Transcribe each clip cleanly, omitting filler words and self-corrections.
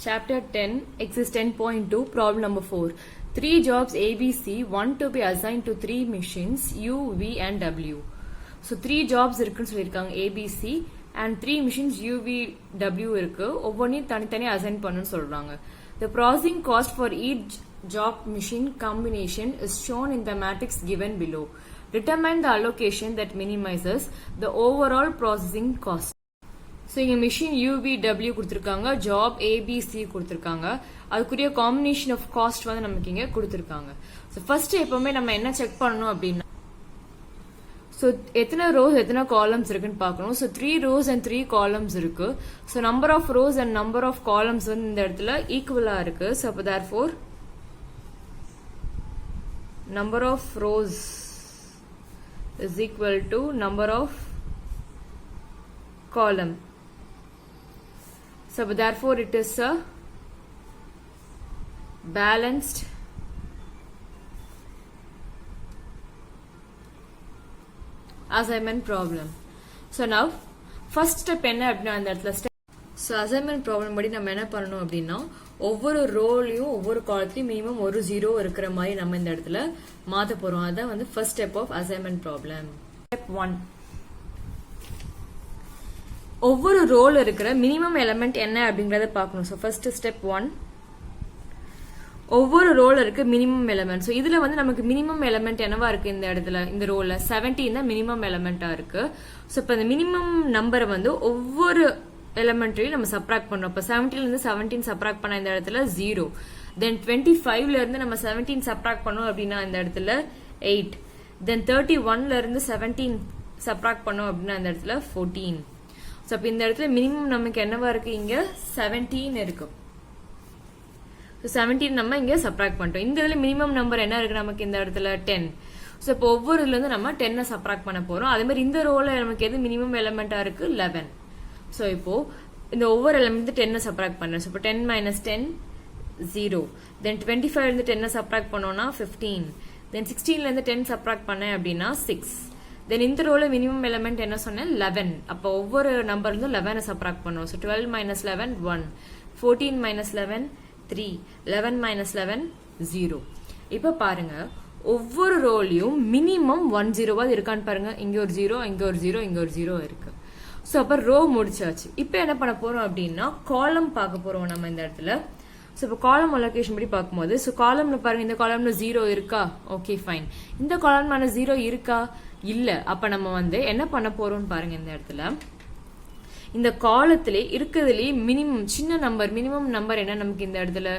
Chapter 10, Exercise 10.2, Problem number 4. 3 jobs ABC want to be assigned to 3 machines U, V and W. So 3 jobs இருக்குன்னு சொல்லிருக்காங்க ABC and 3 machines U, V, W இருக்கு. ஒவ்வொன்றையும் தனித்தனி assign பண்ணணும்னு சொல்றாங்க. The processing cost for each job machine combination is shown in the matrix given below. Determine the allocation that minimizes the overall processing cost. So இங்கே machine UVW கொடுத்துருக்காங்க, job ABC கொடுத்துருக்காங்க, அதுக்குரிய combination of cost வந்து நமக்கு இங்கே கொடுத்துருக்காங்க. So first எப்பவுமே நம்ம என்ன செக் பண்ணணும் அப்படின்னா, ஸோ எத்தனை ரோஸ் எத்தனை காலம்ஸ் இருக்குன்னு பார்க்கணும். ஸோ 3 rows and 3 columns இருக்கு. So number of rows and number of columns வந்து இந்த இடத்துல ஈக்குவலா இருக்கு. ஸோ அப்போ therefore number of rows is equal to number of column. So therefore it is a balanced assignment problem. So now first step என்ன அப்படின்னா அந்த இடத்துல ஸ்டெப். ஸோ அசைன்மெண்ட் ப்ராப்ளம் படி நம்ம என்ன பண்ணணும் அப்படின்னா, ஒவ்வொரு ரோலையும் ஒவ்வொரு காலத்திலையும் மினிமம் ஒரு 0 இருக்கிற மாதிரி நம்ம இந்த இடத்துல மாற்ற போறோம். அதான் வந்து first step of assignment problem. Step 1, ஒவ்வொரு ரோல இருக்கிற மினிமம் எலிமெண்ட் என்ன அப்படிங்கறத பார்க்கணும். ஸோ ஃபர்ஸ்ட் ஸ்டெப் 1, ஒவ்வொரு ரோல இருக்க மினிமம் எலிமெண்ட். ஸோ இதுல வந்து நமக்கு மினிமம் எலிமெண்ட் என்னவா இருக்கு இந்த இடத்துல, இந்த ரோல 17 தான் மினிமம் எலிமெண்டா இருக்கு. ஸோ இப்போ இந்த மினிமம் நம்பரை வந்து ஒவ்வொரு எலிமெண்ட்டையும் நம்ம சப்ராக்ட் பண்றோம். இப்போ 17ல இருந்து 17 சப்ராக்ட் பண்ண இந்த இடத்துல 0. தென் 25ல இருந்து நம்ம 17 சப்ராக்ட் பண்ணோம் அப்படின்னா இந்த இடத்துல 8. தென் 31ல இருந்து 17 சப்ராக்ட் பண்ணோம் அப்படின்னா இந்த இடத்துல 14. ஸோ அப்போ இந்த இடத்துல மினிமம் நமக்கு என்னவா இருக்கு, இங்க 17 இருக்கு. ஸோ 17 நம்ம இங்க சப்ராக்ட் பண்ணிட்டோம். இந்த இதுல மினிமம் நம்பர் என்ன இருக்கு நமக்கு இந்த இடத்துல 10. ஸோ இப்போ ஒவ்வொரு இதுல இருந்து நம்ம 10 சப்ராக்ட் பண்ண போறோம். அதே மாதிரி இந்த ரோல நமக்கு எது மினிமம் எலிமெண்டா இருக்கு 11. ஸோ இப்போ இந்த ஒவ்வொரு எலிமெண்ட் 10 சப்ராக்ட் பண்றேன். ஸோ இப்போ 10 minus 10 0. தென் 25 இருந்து 10 சப்ராக்ட் பண்ணோம்னா 15. தென் 16ல இருந்து 10 சப்ராக்ட் பண்ணேன் அப்படின்னா 6. தென் இந்த ரோல மினிமம் எலிமெண்ட் என்ன சொன்னேன் 11. அப்போ ஒவ்வொரு நம்பர்ல இருந்து 11 சப்ராக்ட் பண்ணுவோம். So 12 minus 11 1. 14 minus 11 3. 11 minus 11 0. இப்போ பாருங்க, ஒவ்வொரு ரோலையும் மினிமம் 1 0 இருக்கான்னு பாருங்க. இங்க ஒரு 0, இங்க ஒரு 0, இங்க ஒரு 0 இருக்கு. ஸோ அப்போ ரோ முடிச்சாச்சு. இப்போ என்ன பண்ண போறோம் அப்படின்னா, காலம் பார்க்க போறோம் நம்ம இந்த இடத்துல. ஸோ இப்போ காலம் அலோகேஷன் படி பார்க்கும்போது, ஸோ காலம்ல பாருங்க, இந்த காலம்ல 0 இருக்கா, ஓகே ஃபைன். இந்த காலம்ல 0 இருக்கா, இல்ல. அப்ப நம்ம வந்து என்ன பண்ண போறோம்னு பாருங்க. இந்த இடத்துல இந்த காலத்திலே இருக்கிறதுலே மினிமம் சின்ன நம்பர், மினிமம் நம்பர் என்ன நமக்கு இந்த இடத்துல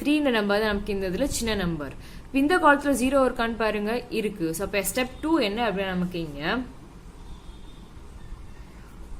3 நம்பர் தான் நமக்கு இந்த இதுல சின்ன நம்பர். இந்த காலத்துல 0 இருக்கான்னு பாருங்க, இருக்கு. ஸோ அப்ப ஸ்டெப் 2 என்ன அப்படின்னா, நமக்கு இங்க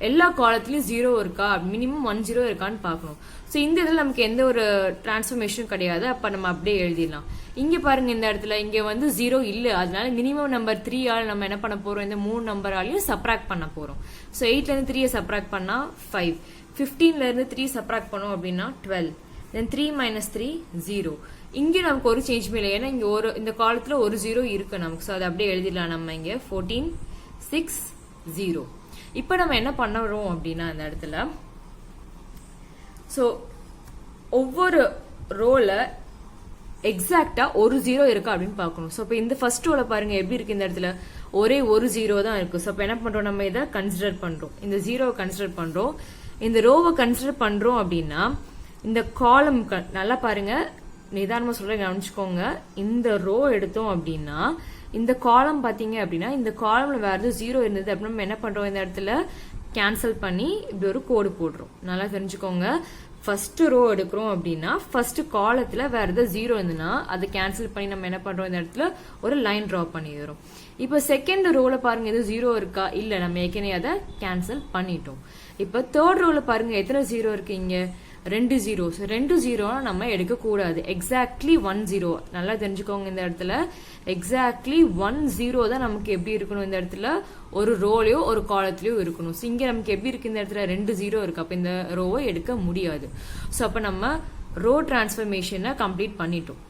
எல்லா காலத்திலயும் 0 இருக்கா, மினிமம் 1 0 இருக்கான்னு பார்க்கணும். ஸோ இந்த இதில் நமக்கு எந்த ஒரு டிரான்ஸ்ஃபர்மேஷனும் கிடையாது. அப்ப நம்ம அப்படியே எழுதிடலாம். இங்க பாருங்க, இந்த இடத்துல இங்க வந்து 0 இல்ல. அதனால மினிமம் நம்பர் 3 ஆல் நம்ம என்ன பண்ண போறோம், இந்த 3 நம்பராலையும் சப்ராக்ட் பண்ண போறோம். ஸோ 8ல இருந்து 3 சப்ராக்ட் பண்ணா 5. 15ல இருந்து 3 சப்ராக்ட் பண்ணோம் அப்படின்னா 12. தென் 3 minus 3 0. இங்க நமக்கு ஒரு சேஞ்சுமே இல்லை, ஏன்னா இங்க ஒரு இந்த காலத்துல ஒரு 0 இருக்கு நமக்கு. ஸோ அதை அப்படியே எழுதிடலாம் நம்ம இங்க 14 6 0. இப்ப நம்ம என்ன பண்ணுறோம் அப்படின்னா, இந்த இடத்துல சோ ஒவ்வொரு ரோல எக்ஸாக்டா ஒரு 0 இருக்கா அப்படின்னு பார்க்கணும். ஸோ இப்போ இந்த ஃபர்ஸ்ட் ரோல பாருங்க எப்படி இருக்கு, இந்த இடத்துல ஒரே ஒரு 0 தான் இருக்கு. ஸோ இப்போ என்ன பண்றோம், நம்ம இதை கன்சிடர் பண்றோம், இந்த 0வை கன்சிடர் பண்றோம். இந்த ரோவை கன்சிடர் பண்றோம் அப்படின்னா, இந்த காலம் நல்லா பாருங்க, நிதானமா சொல்றேன், கவனிச்சுக்கோங்க. இந்த ரோ எடுத்தோம் அப்படின்னா, இந்த காலம் பாத்தீங்க அப்படின்னா, இந்த காலம்ல வேற எதுவும் 0 இருந்தது அப்படின்னா நம்ம என்ன பண்றோம், இந்த இடத்துல கேன்சல் பண்ணி இப்படி ஒரு கோடு போடுறோம். நல்லா தெரிஞ்சுக்கோங்க. ஃபர்ஸ்ட் ரோ எடுக்கிறோம் அப்படின்னா, ஃபர்ஸ்ட் காலத்துல வேற ஏதாவது 0 இருந்ததுன்னா அதை கேன்சல் பண்ணி நம்ம என்ன பண்றோம், இந்த இடத்துல ஒரு லைன் டிரா பண்ணிடுறோம். இப்போ செகண்ட் ரோல பாருங்க, எது 0 இருக்கா, இல்ல, நம்ம ஏற்கனவே அதை கேன்சல் பண்ணிட்டோம். இப்போ தேர்ட் ரோல பாருங்க, எத்தனை 0 இருக்கு, இங்க 2 0. 2 0 நம்ம எடுக்க கூடாது. எக்ஸாக்ட்லி 1 0. நல்லா தெரிஞ்சுக்கோங்க. இந்த இடத்துல எக்ஸாக்ட்லி 1 0 தான் நமக்கு எப்படி இருக்கணும், இந்த இடத்துல ஒரு ரோலையோ ஒரு காலத்திலயோ இருக்கணும். ஸோ இங்க நமக்கு எப்படி இருக்கு, இந்த இடத்துல 2 0 இருக்கு. அப்ப இந்த ரோவை எடுக்க முடியாது. ஸோ அப்ப நம்ம ரோ டிரான்ஸ்ஃபர்மேஷனை கம்ப்ளீட் பண்ணிட்டோம்.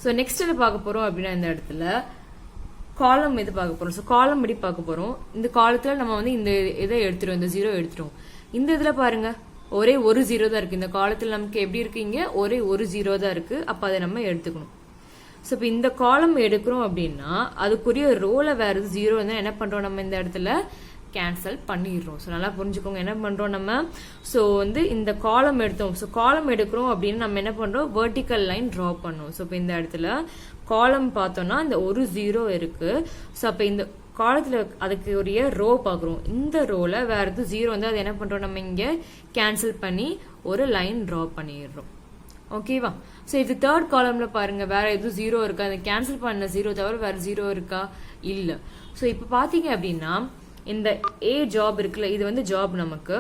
ஸோ நெக்ஸ்ட் என்ன பார்க்க போறோம் அப்படின்னா, இந்த இடத்துல காலம் இது பார்க்க போறோம். ஸோ காலம் படி பார்க்க போறோம். இந்த காலத்துல நம்ம வந்து இந்த இதை எடுத்துரும், இந்த 0 எடுத்துரும். இந்த இதுல பாருங்க ஒரே ஒரு ஜீரோ தான் இருக்கு. இந்த காலத்துல நமக்கு எப்படி இருக்கு, இங்க ஒரே ஒரு ஜீரோ தான் இருக்கு. அப்ப அதை நம்ம எடுத்துக்கணும். ஸோ இப்போ இந்த காலம் எடுக்கிறோம் அப்படின்னா அதுக்குரிய ரோல வேற எது ஜீரோ இருந்தால் என்ன பண்றோம், நம்ம இந்த இடத்துல கேன்சல் பண்ணிடுறோம். ஸோ நல்லா புரிஞ்சுக்கோங்க என்ன பண்றோம் நம்ம. ஸோ வந்து இந்த காலம் எடுத்தோம். ஸோ காலம் எடுக்கிறோம் அப்படின்னு நம்ம என்ன பண்றோம், வெர்டிக்கல் லைன் டிரா பண்ணோம். ஸோ இப்போ இந்த இடத்துல காலம் பார்த்தோம்னா இந்த ஒரு ஜீரோ இருக்கு. ஸோ அப்போ இந்த காலத்துல அதுக்கு உரிய ரோ பாக்குறோம். இந்த ரோல வேற எது ஜீரோ வந்து அதை என்ன பண்றோம், நம்ம இங்க கேன்சல் பண்ணி ஒரு லைன் டிரா பண்ணிடுறோம். ஓகேவா. ஸோ இது தேர்ட் காலம்ல பாருங்க வேற எதுவும் ஜீரோ இருக்கா, அந்த கேன்சல் பண்ண ஜீரோ தவிர வேற ஜீரோ இருக்கா, இல்ல. ஸோ இப்போ பாத்தீங்க அப்படின்னா இந்த ஏ ஜாப் இருக்குல்ல, இது வந்து ஜாப் நமக்கு.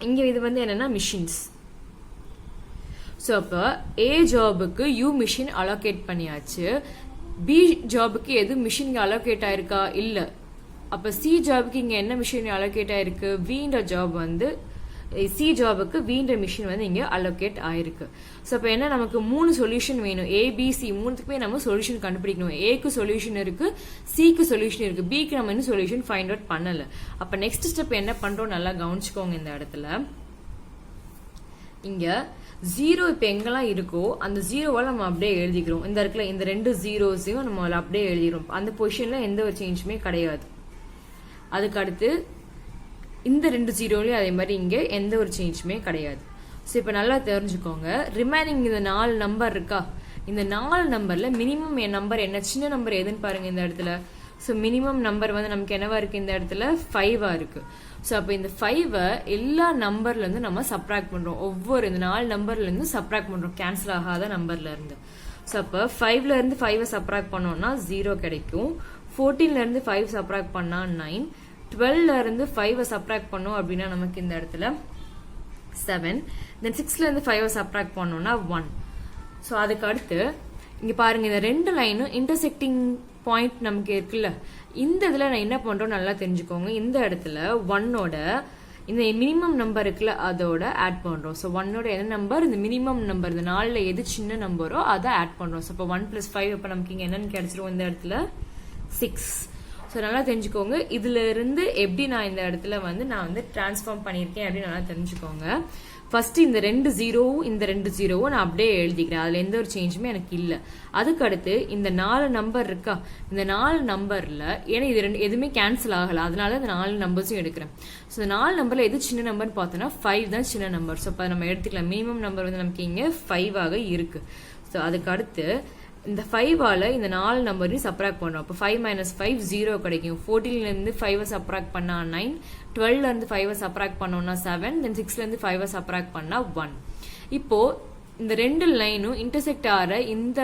இங்க இது வந்து என்னன்னா மிஷின்ஸ். ஸோ அப்போ ஏ ஜாபுக்கு யூ மிஷின் அலோகேட் பண்ணியாச்சு. பி ஜாபுக்கு எது மிஷின் அலோகேட் ஆயிருக்கா, இல்ல. அப்ப சி ஜாபுக்கு இங்க என்ன மிஷின் அலோகேட் ஆயிருக்கு, வீண்ட ஜாப் வந்து சி ஜாபுக்கு வீண்ட மிஷின் வந்து இங்க அலோகேட் ஆயிருக்கு. ஸோ அப்போ என்ன, நமக்கு 3 சொல்யூஷன் வேணும். ஏபிசி மூணுத்துக்குமே நம்ம சொல்யூஷன் கண்டுபிடிக்கணும். ஏக்கு சொல்யூஷன் இருக்கு, சிக்கு சொல்யூஷன் இருக்கு, பிக்கு நம்ம இன்னும் சொல்யூஷன் ஃபைண்ட் அவுட் பண்ணல. அப்ப நெக்ஸ்ட் ஸ்டெப் என்ன பண்றோம் நல்லா கவனிச்சுக்கோங்க. இந்த இடத்துல இங்க ஜீரோ இப்ப எங்கெல்லாம் இருக்கோ அந்த ஜீரோவால நம்ம அப்படியே எழுதிக்கிறோம். இந்த இடத்துல இந்த 2 ஜீரோஸையும் நம்ம அப்படியே எழுதிக்கிறோம். அந்த பொசிஷன்ல எந்த ஒரு சேஞ்சுமே கிடையாது. அதுக்கு அடுத்து இந்த 2 ஜீரோலயும் அதே மாதிரி இங்க எந்த ஒரு சேஞ்சுமே கிடையாது. ஸோ இப்போ நல்லா தெரிஞ்சுக்கோங்க. ரிமைனிங் இந்த 4 நம்பர் இருக்கா, இந்த 4 நம்பர்ல மினிமம் நம்பர் என்ன, சின்ன நம்பர் எதுன்னு பாருங்க இந்த இடத்துல. ஸோ மினிமம் நம்பர் வந்து நமக்கு என்னவா இருக்கு, இந்த இடத்துல 5 இருக்கு. ஸோ அப்போ இந்த 5 எல்லா நம்பர்ல இருந்து நம்ம சப்ராக்ட் பண்றோம். ஒவ்வொரு இந்த 4 நம்பர்ல இருந்து சப்ராக்ட் பண்றோம், கேன்சல் ஆகாத நம்பர்ல இருந்து. ஸோ அப்போ 5ல இருந்து 5 சப்ராக்ட் பண்ணோம்னா 0 கிடைக்கும். 14ல இருந்து 5 சப்ராக்ட் பண்ணா 9. 12ல இருந்து 5 சப்ராக்ட் பண்ணோம் அப்படின்னா நமக்கு இந்த இடத்துல 7. தென் 6ல இருந்து 5 சப்ராக்ட் பண்ணோம்னா 1. ஸோ அதுக்கு அடுத்து இங்க பாருங்க இந்த 2 லைனும் இன்டர்செக்டிங் பாயிண்ட் நமக்கு இருக்குல்ல, இந்த இதுல நான் என்ன பண்றோம் நல்லா தெரிஞ்சுக்கோங்க. இந்த இடத்துல 1ஓட இந்த மினிமம் நம்பர் இருக்குல்ல அதோட ஆட் பண்றோம். ஸோ 1ஓட என்ன நம்பர், இந்த மினிமம் நம்பர், இந்த 4ல எது சின்ன நம்பரோ அதை ஆட் பண்றோம். ஸோ இப்போ 1 + 5 இப்போ நமக்கு இங்க என்னன்னு கிடைச்சிரும், இந்த இடத்துல 6. ஸோ நல்லா தெரிஞ்சுக்கோங்க. இதுல இருந்து எப்படி நான் இந்த இடத்துல வந்து நான் வந்து டிரான்ஸ்ஃபார்ம் பண்ணியிருக்கேன் அப்படின்னு நல்லா தெரிஞ்சுக்கோங்க. ஃபர்ஸ்ட் இந்த 2 ஜீரோவும் இந்த 2 ஜீரோவும் நான் அப்படியே எழுதிக்கிறேன். அதுல எந்த ஒரு சேஞ்சுமே எனக்கு இல்ல. அதுக்கு அடுத்து இந்த 4 நம்பர் இருக்கா, இந்த 4 நம்பர்ல ஏன்னா இது எதுவுமே கேன்சல் ஆகல, அதனால இந்த 4 நம்பர்ஸும் எடுக்கிறேன். ஸோ இந்த 4 நம்பர்ல எது சின்ன நம்பர்னு பார்த்தோம்னா 5 தான் சின்ன நம்பர். ஸோ அப்ப நம்ம எடுத்துக்கலாம். மினிமம் நம்பர் வந்து நமக்கு இங்க 5 இருக்கு. ஸோ அதுக்கு அடுத்து இந்த 5ஆல இந்த 4 நம்பரையும் சப்ராக்ட் பண்றோம். அப்போ 5 - 5 0 கிடைக்கும். 14ல இருந்து 5 சப்ராக்ட் பண்ணா 9. 12ல இருந்து 5 சப்ராக்ட் பண்ணோம்னா 7. தென் 6ல இருந்து 5 சப்ராக்ட் பண்ணா 1. இப்போ இந்த 2 லைனும் இன்டர்செக்ட் ஆற இந்த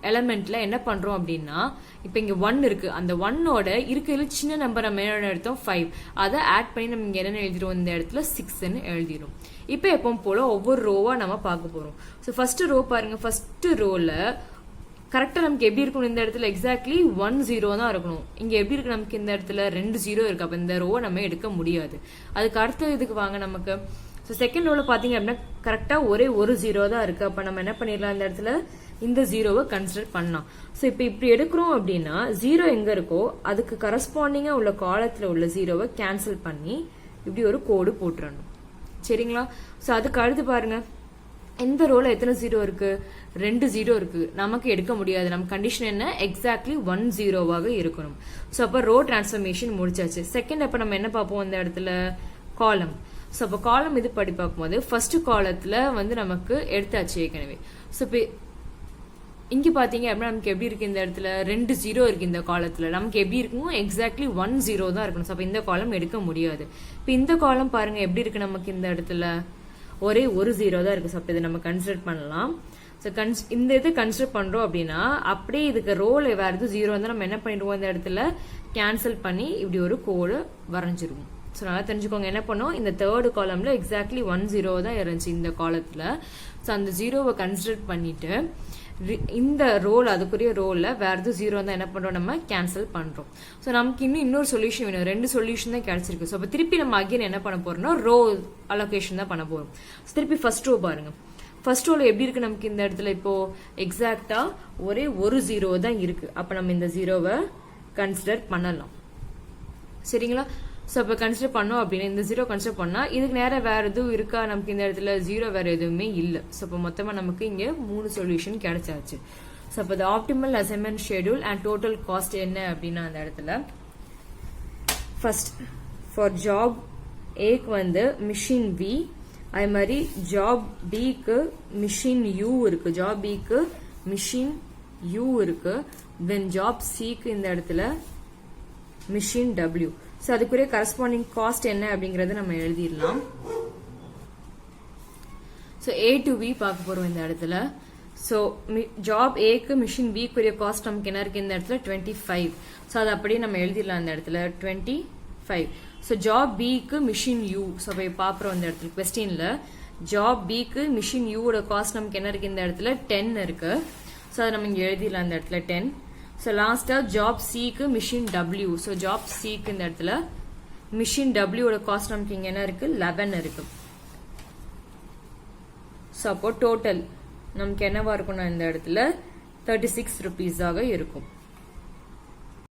எலமெண்ட்ல என்ன பண்றோம் அப்படின்னா, இப்ப இங்க 1 இருக்கு, அந்த 1ஓட இருக்கிறதுல சின்ன நம்பர் நம்ம என்ன எடுத்தோம் 5, அதை ஆட் பண்ணி நம்ம இங்க என்ன எழுதிரும், இந்த இடத்துல 6ன்னு எழுதிரும். இப்ப எப்பவும் போல ஒவ்வொரு ரோவா நம்ம பார்க்க போறோம். ஸோ ஃபர்ஸ்ட் ரோ பாருங்க. ஃபர்ஸ்ட் ரோல கரெக்டா நமக்கு எப்படி இருக்கணும், இந்த இடத்துல எக்ஸாக்ட்லி 1 0 தான் இருக்கணும். இங்க எப்படி இருக்கு, நமக்கு இந்த இடத்துல 2 0 இருக்கு. அப்ப இந்த ரோவை நம்ம எடுக்க முடியாது. அதுக்கு அடுத்த இதுக்கு வாங்க நமக்கு. ஸோ செகண்ட் ரோல பாத்தீங்க அப்படின்னா கரெக்டா ஒரே ஒரு 0 தான் இருக்கு. அப்ப நம்ம என்ன பண்ணிடலாம், இந்த இடத்துல இந்த 0வை கன்சிடர் பண்ணலாம். ஸோ இப்போ இப்படி எடுக்கிறோம் அப்படின்னா 0 எங்க இருக்கோ அதுக்கு கரஸ்பாண்டிங்கா உள்ள காலத்துல உள்ள 0வை கேன்சல் பண்ணி இப்படி ஒரு கோடு போட்டுறணும். சரிங்களா. ஸோ அதுக்கு அடுத்து பாருங்க, இந்த ரோல எத்தனை 0 இருக்கு, 2 0 இருக்கு. நமக்கு எடுக்க முடியாது. நம்ம கண்டிஷன் என்ன, எக்ஸாக்ட்லி 1 0 இருக்கணும். ஸோ அப்போ ரோ டிரான்ஸ்ஃபர்மேஷன் முடிச்சாச்சு. செகண்ட் அப்ப நம்ம என்ன பார்ப்போம், இந்த இடத்துல காலம். ஸோ அப்போ காலம் இது படி பார்க்கும்போது ஃபர்ஸ்ட் காலத்துல வந்து நமக்கு எடுத்தாச்சு ஏற்கனவே. ஸோ இப்போ இங்க பாத்தீங்க அப்படின்னா நமக்கு எப்படி இருக்கு, இந்த இடத்துல 2 0 இருக்கு. இந்த காலத்துல நமக்கு எப்படி இருக்கும், எக்ஸாக்ட்லி 1 0 தான் இருக்கணும். ஸோ அப்போ இந்த காலம் எடுக்க முடியாது. இப்போ இந்த காலம் பாருங்க எப்படி இருக்கு, நமக்கு இந்த இடத்துல ஒரே ஒரு 0 தான் இருக்கு. ஸோ அப்போ இதை நம்ம கன்சிடர் பண்ணலாம். ஸோ இந்த இது கன்சிடர் பண்றோம் அப்படின்னா அப்படியே இதுக்கு ரோல் வேற எதுவும் 0 வந்து நம்ம என்ன பண்ணிடுவோம், இந்த இடத்துல கேன்சல் பண்ணி இப்படி ஒரு கோடு வரைஞ்சிருவோம். ஸோ நல்லா தெரிஞ்சுக்கோங்க என்ன பண்ணோம், இந்த தேர்ட் காலம்ல எக்ஸாக்ட்லி 1 0 தான் இருந்துச்சு இந்த காலத்துல. ஸோ அந்த 0வை கன்சிடர் பண்ணிட்டு இந்த ரோல் அதுக்குரிய ரோல்ல வேற எதுவும் 0 தான் என்ன பண்றோம், நம்ம கேன்சல் பண்றோம். ஸோ நமக்கு இன்னொரு சொல்யூஷன் வேணும். 2 சொல்யூஷன் தான் கிடைச்சிருக்கு. ஸோ அப்போ திருப்பி நம்ம அகைன் என்ன பண்ண போறோம்னா ரோ அலோகேஷன் தான் பண்ண போறோம். திருப்பி ஃபர்ஸ்ட் ரோ பாருங்க. ஃபர்ஸ்ட் ரோல எப்படி இருக்கு, நமக்கு இந்த இடத்துல இப்போ எக்ஸாக்டா ஒரே ஒரு 0 தான் இருக்கு. அப்ப நம்ம இந்த 0வை கன்சிடர் பண்ணலாம். சரிங்களா. ஸோ இப்போ கன்சிடர் பண்ணோம் அப்படின்னா இந்த 0 கன்சிடர் பண்ணா இதுக்கு நேரம் வேற எதுவும் இருக்கா, நமக்கு இந்த இடத்துல 0 வேற எதுவுமே இல்லை. ஸோ இப்போ மொத்தமா நமக்கு இங்க 3 சொல்யூஷன் கிடைச்சாச்சு. ஸோ இப்போ optimal assignment schedule and total cost என்ன அப்படின்னா அந்த இடத்துல ஃபர்ஸ்ட் ஃபார் ஜாப் ஏக்கு வந்து மிஷின் வி, அதே மாதிரி ஜாப் பிக்கு மிஷின் யூ இருக்கு, ஜாப் பிக்கு மிஷின் யூ இருக்கு, தென் ஜாப் சிக்கு இந்த இடத்துல மிஷின் டபிள்யூ. ஸோ அதுக்குரிய கரஸ்பாண்டிங் காஸ்ட் என்ன அப்படிங்கறத நம்ம எழுதிடலாம். ஸோ ஏ டு பி பார்க்க போறோம் இந்த இடத்துல. ஸோ ஜாப் ஏக்கு மிஷின் பிக்குரிய காஸ்ட் நமக்கு என்ன இருக்கு இந்த இடத்துல 25. ஸோ அது அப்படியே நம்ம எழுதிடலாம் இந்த இடத்துல 25. ஸோ ஜாப் பிக்கு மிஷின் யூ, ஸோ போய் பார்க்குறோம் இந்த இடத்துல கொஸ்டின்ல ஜாப் பிக்கு மிஷின் யூவோட காஸ்ட் நமக்கு என்ன இருக்கு இந்த இடத்துல 10 இருக்கு. ஸோ அதை நம்ம இங்க எழுதிடலாம் இந்த இடத்துல 10. ஸோ லாஸ்டா ஜாப் சிக்கு மிஷின் டபிள்யூ, ஸோ ஜாப் சிக்கு இந்த இடத்துல மிஷின் டபிள்யூட காஸ்ட் நமக்கு இங்க என்ன இருக்கு 11 இருக்கு. ஸோ அப்போ டோட்டல் நமக்கு என்னவா இருக்கும்னா இந்த இடத்துல 36 rupees ஆக இருக்கும்.